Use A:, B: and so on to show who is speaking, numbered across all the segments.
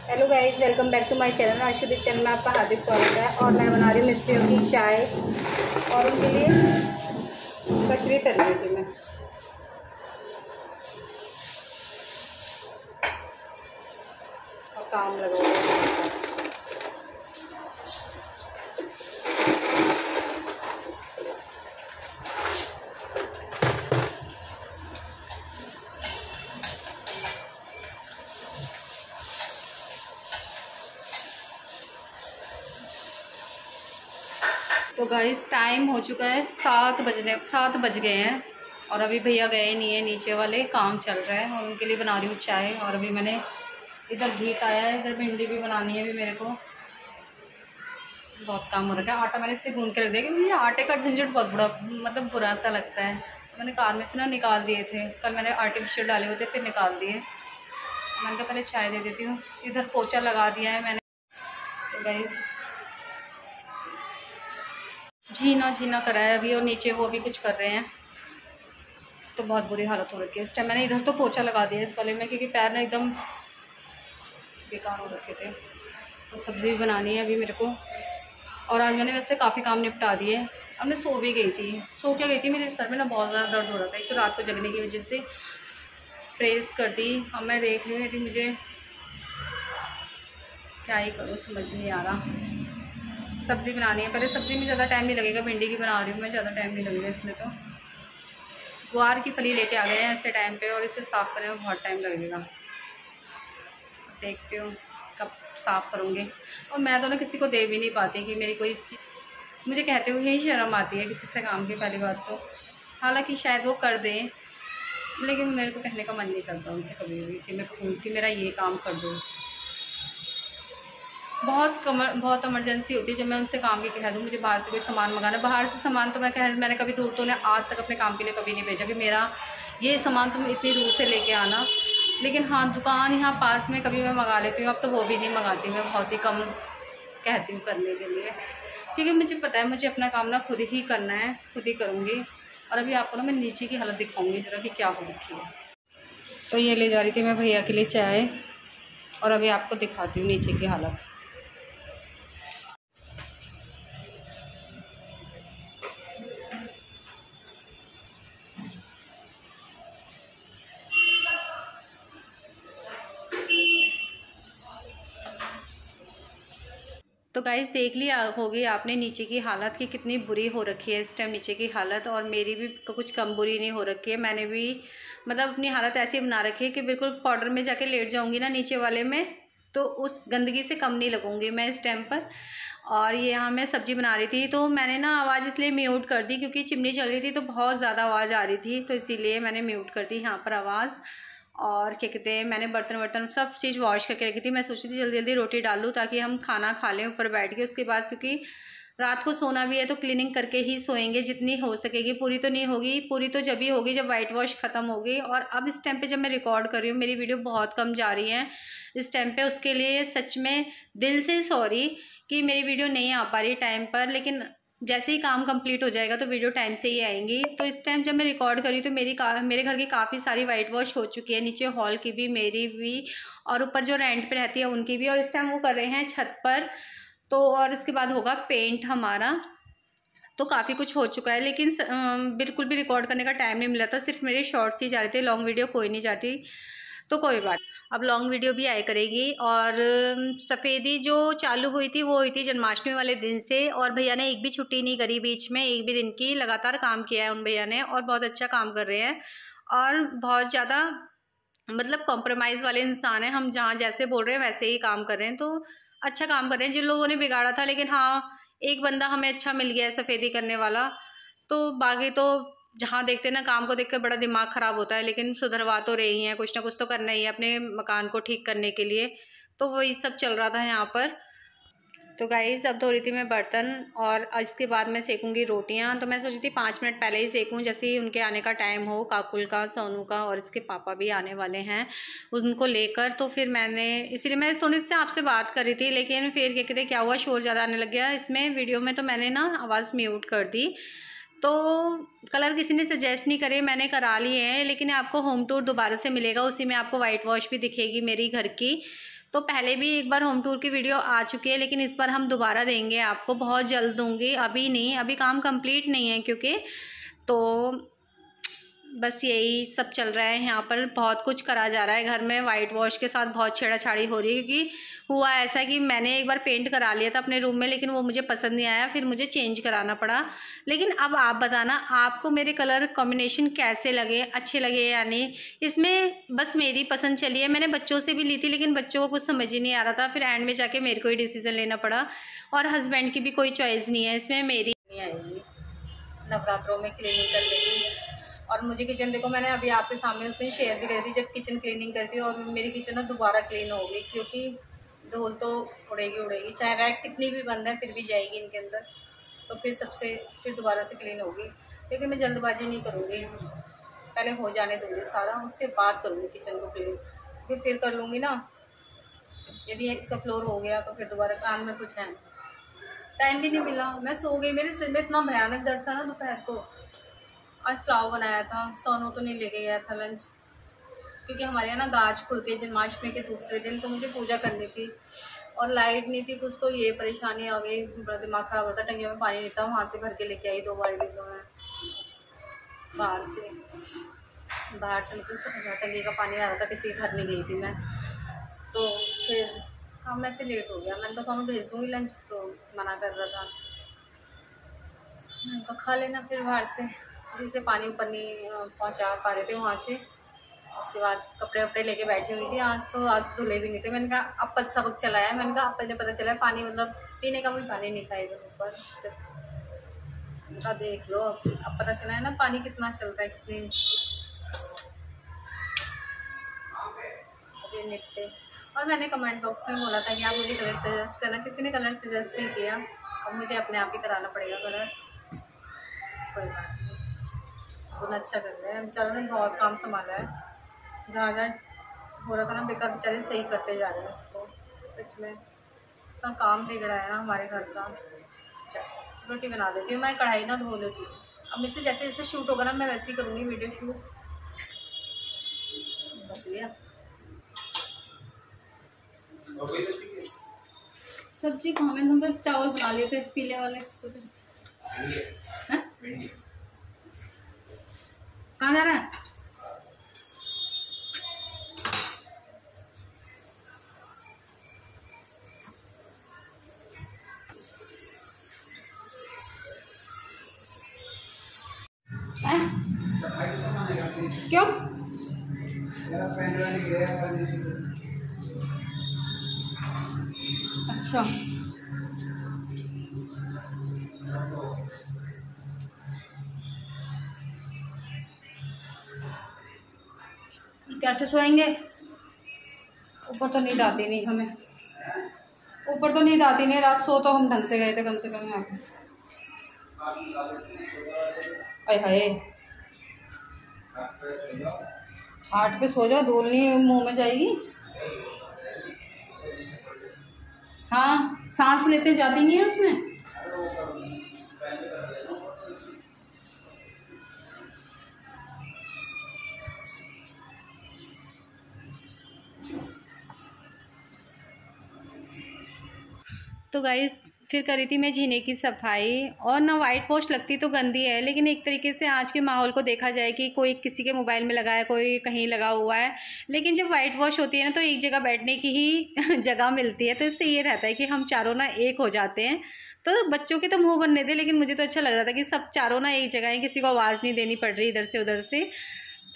A: Hello guys, welcome back to my channel. आशुदी channel में आपका हार्दिक स्वागत है। और मैं बना रही हूँ मिस्त्रियों की चाय और उनके लिए कचरी तल रही थी मैं। और काम लगा हुआ है। तो गाइस टाइम हो चुका है 7 बज गए हैं और अभी भैया गए नहीं है, नीचे वाले काम चल रहा है और उनके लिए बना रही हूँ चाय। और अभी मैंने इधर घी खाया है, इधर भिंडी भी बनानी है। अभी मेरे को बहुत काम हो रखा है। आटा मैंने इससे गूंद के रख दिया क्योंकि मुझे आटे का झंझट बहुत बड़ा बुरा सा लगता है। मैंने कार में से ना निकाल दिए थे, कल मैंने आर्टिफिशियल डाले हुए थे फिर निकाल दिए। मैंने कहा पहले चाय दे देती हूँ। इधर पोछा लगा दिया है मैंने। तो गाइस झीना करा है अभी और नीचे वो भी कुछ कर रहे हैं, तो बहुत बुरी हालत हो रखी है इस टाइम। मैंने इधर तो पोछा लगा दिया इस वाले में क्योंकि पैर ना एकदम बेकार हो रखे थे। तो सब्ज़ी भी बनानी है अभी मेरे को। और आज मैंने वैसे काफ़ी काम निपटा दिए और मैं सो भी गई थी। सो क्या गई थी, मेरे सर में ना बहुत ज़्यादा दर्द हो रहा था। एक तो रात को जगने की वजह से प्रेस कर दी। अब मैं देख रही हूँ यदि मुझे क्या ही करूँ, समझ नहीं आ रहा। सब्ज़ी बनानी है, पहले सब्ज़ी में ज़्यादा टाइम नहीं लगेगा। भिंडी की बना रही हूँ मैं, ज़्यादा टाइम नहीं लगेगा इसमें। तो गुआर की फली लेके आ गए हैं ऐसे टाइम पे और इसे साफ़ करने में बहुत टाइम लगेगा। देखती हूँ कब साफ़ करूँगी। और मैं तो ना किसी को दे भी नहीं पाती कि मेरी कोई चीज़, मुझे कहते हुए ही शर्म आती है किसी से काम की। पहली बात तो हालांकि शायद वो कर दें, लेकिन मेरे को कहने का मन नहीं करता उनसे कभी भी कि मैं कहूँ कि मेरा ये काम कर दो। बहुत इमरजेंसी होती है जब मैं उनसे काम की कह दूँ मुझे बाहर से कोई सामान मंगाना। बाहर से सामान तो मैंने कभी दूर तो उन्हें आज तक अपने काम के लिए कभी नहीं भेजा कि मेरा ये सामान तुम इतनी दूर से लेके आना। लेकिन हाँ, दुकान यहाँ पास में कभी मैं मंगा लेती हूँ। अब तो वो भी नहीं मंगाती, मैं बहुत ही कम कहती हूँ करने के लिए, क्योंकि मुझे पता है मुझे अपना काम ना खुद ही करना है, खुद ही करूँगी। और अभी आपको ना मैं नीचे की हालत दिखाऊँगी ज़रा कि क्या हो रखी है। तो ये ले जा रही थी मैं भैया के लिए चाय और अभी आपको दिखाती हूँ नीचे की हालत। तो गाइस देख लिया होगी आपने नीचे की हालत कि कितनी बुरी हो रखी है इस टाइम नीचे की हालत। और मेरी भी कुछ कम बुरी नहीं हो रखी है। मैंने भी मतलब अपनी हालत ऐसी बना रखी है कि बिल्कुल पाउडर में जाके लेट जाऊंगी ना नीचे वाले में, तो उस गंदगी से कम नहीं लगूंगी मैं इस टाइम पर। और ये यहाँ मैं सब्ज़ी बना रही थी तो मैंने ना आवाज़ इसलिए म्यूट कर दी क्योंकि चिमनी चल रही थी तो बहुत ज़्यादा आवाज़ आ रही थी, तो इसीलिए मैंने म्यूट कर दी यहाँ पर आवाज़। और क्या कहते हैं, मैंने बर्तन सब चीज़ वॉश करके रखी थी। मैं सोची थी जल्दी जल्दी रोटी डाल लूँ ताकि हम खाना खा लें ऊपर बैठ के। उसके बाद क्योंकि रात को सोना भी है तो क्लीनिंग करके ही सोएंगे, जितनी हो सकेगी। पूरी तो नहीं होगी, पूरी तो जब ही होगी जब वाइट वॉश ख़त्म होगी। और अब इस टाइम पे जब मैं रिकॉर्ड कर रही हूँ मेरी वीडियो बहुत कम जा रही है इस टाइम पे, उसके लिए सच में दिल से सॉरी कि मेरी वीडियो नहीं आ पा रही टाइम पर। लेकिन जैसे ही काम कंप्लीट हो जाएगा तो वीडियो टाइम से ही आएंगी। तो इस टाइम जब मैं रिकॉर्ड करी तो मेरे घर की काफ़ी सारी वाइट वॉश हो चुकी है, नीचे हॉल की भी, मेरी भी, और ऊपर जो रेंट पे रहती है उनकी भी। और इस टाइम वो कर रहे हैं छत पर। तो और इसके बाद होगा पेंट हमारा। तो काफ़ी कुछ हो चुका है लेकिन बिल्कुल भी रिकॉर्ड करने का टाइम नहीं मिला था। सिर्फ मेरे शॉर्ट्स ही जा रहे थे, लॉन्ग वीडियो कोई नहीं जाती। तो कोई बात, अब लॉन्ग वीडियो भी आया करेगी। और सफ़ेदी जो चालू हुई थी वो हुई थी जन्माष्टमी वाले दिन से। और भैया ने एक भी छुट्टी नहीं करी बीच में, एक भी दिन की, लगातार काम किया है उन भैया ने और बहुत अच्छा काम कर रहे हैं। और बहुत ज़्यादा मतलब कॉम्प्रोमाइज़ वाले इंसान हैं। हम जहाँ जैसे बोल रहे हैं वैसे ही काम कर रहे हैं, तो अच्छा काम कर रहे हैं। जिन लोगों ने बिगाड़ा था, लेकिन हाँ एक बंदा हमें अच्छा मिल गया है सफ़ेदी करने वाला। तो बाकी तो जहाँ देखते ना काम को देख कर बड़ा दिमाग ख़राब होता है, लेकिन सुधरवा तो रही हैं, कुछ ना कुछ तो करना ही है अपने मकान को ठीक करने के लिए। तो वही सब चल रहा था यहाँ पर। तो गाइस अब धो रही थी मैं बर्तन और इसके बाद मैं सेकूंगी रोटियाँ। तो मैं सोची थी 5 मिनट पहले ही सेकूं, जैसे ही उनके आने का टाइम हो, काकुल का, सोनू का, और इसके पापा भी आने वाले हैं उनको लेकर। तो फिर मैंने इसीलिए मैं थोड़ी से आपसे बात कर रही थी, लेकिन फिर क्या कहते क्या हुआ, शोर ज़्यादा आने लग गया इसमें वीडियो में। तो मैंने ना आवाज़ म्यूट कर दी। तो कलर किसी ने सजेस्ट नहीं करे, मैंने करा लिए हैं। लेकिन आपको होम टूर दोबारा से मिलेगा, उसी में आपको वाइट वॉश भी दिखेगी मेरी घर की। तो पहले भी एक बार होम टूर की वीडियो आ चुकी है, लेकिन इस बार हम दोबारा देंगे आपको, बहुत जल्द दूँगी, अभी नहीं, अभी काम कंप्लीट नहीं है क्योंकि। तो बस यही सब चल रहा है यहाँ पर, बहुत कुछ करा जा रहा है घर में। वाइट वॉश के साथ बहुत छेड़ाछाड़ी हो रही है, क्योंकि हुआ ऐसा कि मैंने एक बार पेंट करा लिया था अपने रूम में, लेकिन वो मुझे पसंद नहीं आया, फिर मुझे चेंज कराना पड़ा। लेकिन अब आप बताना आपको मेरे कलर कॉम्बिनेशन कैसे लगे, अच्छे लगे या नहीं। इसमें बस मेरी पसंद चली है, मैंने बच्चों से भी ली थी, लेकिन बच्चों को कुछ समझ ही नहीं आ रहा था, फिर एंड में जाके मेरे को ही डिसीज़न लेना पड़ा। और हस्बैंड की भी कोई चॉइस नहीं है इसमें, मेरी नहीं आएगी। नवरात्रों में क्लीनिंग कर लेगी। और मुझे किचन देखो, मैंने अभी आपके सामने उस दिन शेयर भी करी थी, जब किचन क्लीनिंग करती और मेरी किचन ना दोबारा क्लीन होगी, क्योंकि धूल तो उड़ेगी उड़ेगी, चाहे रैक कितनी भी बंद है फिर भी जाएगी इनके अंदर, तो फिर दोबारा से क्लीन होगी। लेकिन मैं जल्दबाजी नहीं करूँगी, पहले हो जाने दूँगी सारा, उसके बाद करूँगी किचन को क्लीन, क्योंकि फिर कर लूँगी ना, यदि इसका फ्लोर हो गया तो फिर दोबारा काम में कुछ है। टाइम भी नहीं मिला, मैं सो गई, मेरे सिर में इतना भयानक दर्द था ना दोपहर को। आज पुलाव बनाया था, सोनू तो नहीं लेके गया था लंच, क्योंकि हमारे यहाँ ना गाज खुलती है जन्माष्टमी के दूसरे दिन, तो मुझे पूजा करनी थी और लाइट नहीं थी कुछ, तो ये परेशानी आ गई, बड़ा दिमाग खराब होता। टंकियों में पानी नहीं था, वहाँ से भर के लेके आई 2 बाल्टी, तो मैं बाहर से मतलब टंकी का पानी आ रहा था, किसी के घर नहीं गई थी मैं, तो फिर काम में से लेट हो गया। मैंने तो सोनू भेज दूँगी लंच, तो मना कर रहा था, मैंने कहा खा लेना फिर बाहर से, इसलिए पानी ऊपर नहीं पहुँचा पा रहे थे वहाँ से। उसके बाद कपड़े वपड़े लेके बैठी हुई थी, आज धुले भी नहीं थे। मैंने कहा अब पता सबक चला है, मैंने कहा अब पहले पता चला है पानी मतलब पीने का भी पानी नहीं था इधर ऊपर। तो देख लो अब पता चला है ना पानी कितना चलता है, कितनी अभी निपटे। और मैंने कमेंट बॉक्स में बोला था कि आप मुझे कलर सजेस्ट करना, किसी ने कलर सजेस्ट नहीं किया, अब मुझे अपने आप ही कराना पड़ेगा कलर। कोई बात नहीं, बहुत अच्छा कर रहे हैं बेचारों ने, बहुत काम संभाला है। जहाँ जहाँ हो रहा था ना बेकार, बेचारे सही करते जा रहे हैं उसको, सच में इतना काम बिगड़ा है ना हमारे घर का। चल रोटी बना देती हूँ मैं, कढ़ाई ना धो लेती हूँ। अब मुझसे जैसे जैसे शूट होगा ना मैं वैसे ही करूँगी वीडियो शूट। बस लिया सब्जी कहाँ में, तुम तो चावल बना लिए थे पीले वाले। कहाँ जा रहा है? क्यों? अच्छा कैसे सोएंगे? ऊपर तो नींद आती नहीं हमें, ऊपर तो नींद आती नहीं, रात सो तो हम ढंग से गए थे कम से कम यहाँ पे। हाय हाय 8 पे सो जाओ, धूल नहीं मुंह में जाएगी। हाँ सांस लेते जाती नहीं है उसमें। तो गाइस फिर करी थी मैं जीने की सफाई, और ना वाइट वॉश लगती तो गंदी है, लेकिन एक तरीके से आज के माहौल को देखा जाए कि कोई किसी के मोबाइल में लगा है, कोई कहीं लगा हुआ है, लेकिन जब वाइट वॉश होती है ना तो एक जगह बैठने की ही जगह मिलती है, तो इससे ये रहता है कि हम चारों ना एक हो जाते हैं। तो बच्चों के तो मुँह बनने थे, लेकिन मुझे तो अच्छा लग रहा था कि सब चारों ना एक जगह है, किसी को आवाज़ नहीं देनी पड़ रही इधर से उधर से,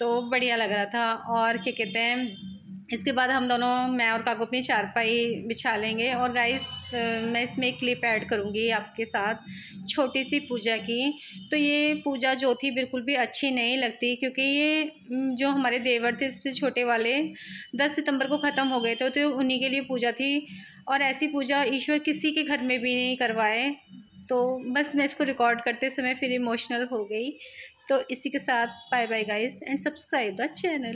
A: तो बढ़िया लग रहा था। और क्या कहते हैं, इसके बाद हम दोनों, मैं और काकू, अपनी चारपाई बिछा लेंगे। और गाइस मैं इसमें एक क्लिप ऐड करूँगी आपके साथ, छोटी सी पूजा की। तो ये पूजा जो थी बिल्कुल भी अच्छी नहीं लगती, क्योंकि ये जो हमारे देवर थे सबसे छोटे वाले 10 सितंबर को ख़त्म हो गए थे, तो उन्हीं के लिए पूजा थी, और ऐसी पूजा ईश्वर किसी के घर में भी नहीं करवाए। तो बस मैं इसको रिकॉर्ड करते समय फिर इमोशनल हो गई। तो इसी के साथ bye bye guys, and subscribe the channel.